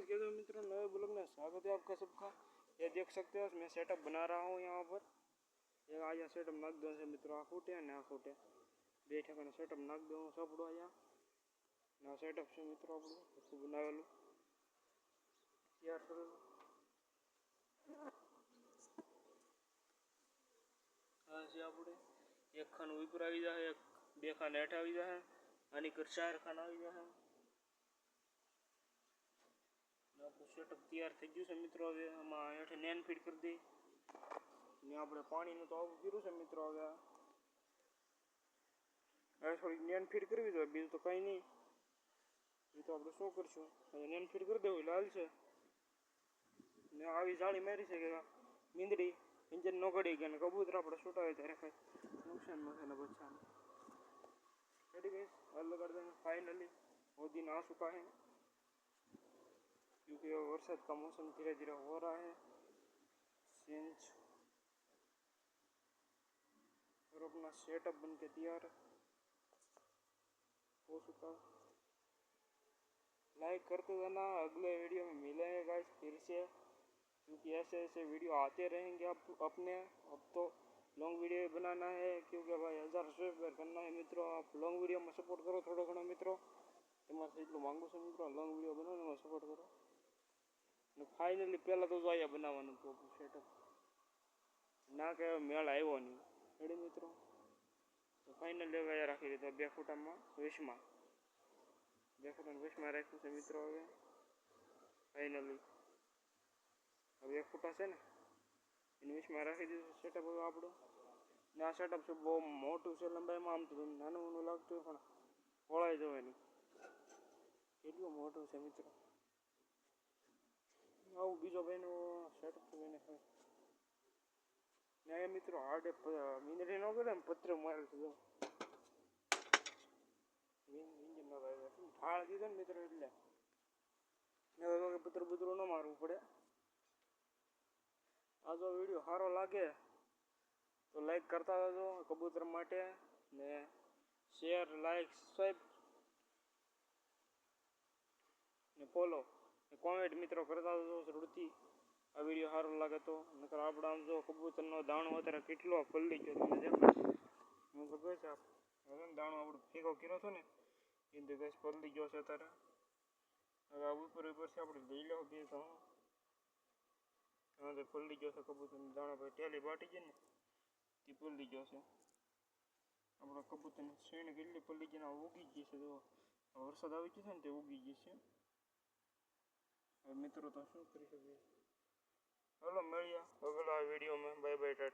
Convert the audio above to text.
नमस्कार मित्रों, नए ब्लॉग में स्वागत है आपका सबका। ये देख सकते हो मैं सेटअप बना रहा हूँ यहाँ पर। ये आया सेटअप नाक दो से मित्रों, आ फूटे ना फूटे बैठे का सेटअप नाक दो सपड़ो आया ना सेटअप से मित्रों आपको बनावेलू तैयार करेलू। આપણે એક ખાનું ઉપર આવી જાય, બે ખાન હેઠ આવી જાય અને કર ચાર ખાન આવી જાય। આપણું સેટઅપ તૈયાર થઈ ગયું છે મિત્રો। હવે આમાં હેઠે નેન ફીટ કરી દઈ ને આપણે પાણીનું તો આવું કર્યું છે મિત્રો। હવે થોડી નેન ફીટ કરવી જોઈએ, બીજું તો કંઈ નહીં। એ તો આપણે શું કરશું, હવે નેન ફીટ કરી દેવું લાલ છે ને આવી જાળી મારી છે કે મીંદડી इंजन न गड़ी गया कबूतर अपने छूटा त्यारे कई नुकसान न थे बच्चा रेडी गई अलग कर देंगे। फाइनली वो दिन आ चुका है क्योंकि बरसात का मौसम धीरे धीरे हो रहा है चेंज और अपना सेटअप बन के तैयार हो चुका। लाइक करते जाना, अगले वीडियो में मिलेंगे गाइस फिर से, क्योंकि ऐसे ऐसे वीडियो आते रहेंगे। आप अपने अब तो लॉन्ग वीडियो बनाना है क्योंकि भाई 1000 सब्सक्राइबर करना है मित्रों। आप लॉन्ग वीडियो में सपोर्ट करो थोड़ा घणो मित्रों, તમારે એટલું માંગુ છું મિત્રો। લોંગ વિડીયો બનાવવાનો એમાં સપોર્ટ કરો ને ફાઇનલી પહેલાં તો આયા બનાવવાનું હતું સેટઅપ ના કે મેળ આવ્યો નહીં રેડી મિત્રો। તો ફાઇનલી હવે રાખી દીધો 2 ફૂટામાં 20માં 2 ફૂટામાં 20માં રાખ્યું છે મિત્રો। હવે ફાઇનલી હવે 1 ફૂટા છે ને એને 20માં રાખી દીધું સેટઅપ। હવે આપણું ને આ સેટઅપ છે બહુ મોટું છે લંબાઈમાં, આમ તો નાનું નાનું લાગતું પણ પહોળાઈ જવાની કેટલું મોટું છે મિત્રો। આવું બીજો ભાઈનો સેટઅપ છે એને ને મિત્રો હાર્ડે મીંદડી ન કરે ને પત્ર મારે છે ઇન્જિન ન આવે ઢાળ દીધો ને મિત્રો એટલે હવે પત્ર બુતરું ન મારવું પડે। આ જો વિડીયો સારો લાગે તો લાઈક કરતા રહેજો કબૂતર માટે ને શેર લાઈક સબસ્ક્રાઈબ ને ફોલો ને કોમેન્ટ મિત્રો કરતા રહેજો જરૂરથી આ વિડીયો સારો લાગે તો। નકર આપણે આમ જો કબૂતરનો દાણો અત્યારે કેટલો પલળી ગયો તમને દેખાય હું ખબર છે હવે દાણો આપણો ભેગો કર્યો હતો ને એ તો ગેસ પલળી ગયો છે અત્યારે। હવે આ ઉપર ઉપરથી આપણે લઈ લો બે તો હા તો પલળી ગયો છે કબૂતરનો દાણો ભાઈ ટેલી બાટી છે ને તે પલળી ગયો છે આપણો કબૂતરની શેણ કેટલી પલળી ગઈ ઉગી ગઈ છે। જો વરસાદ આવી ગયો છે ને તે ઉગી ગઈ છે। હવે મિત્રો તો શું કરી શકીએ, ચલો મળીએ અગલા વિડીયોમાં, બાય બાય ટાટા।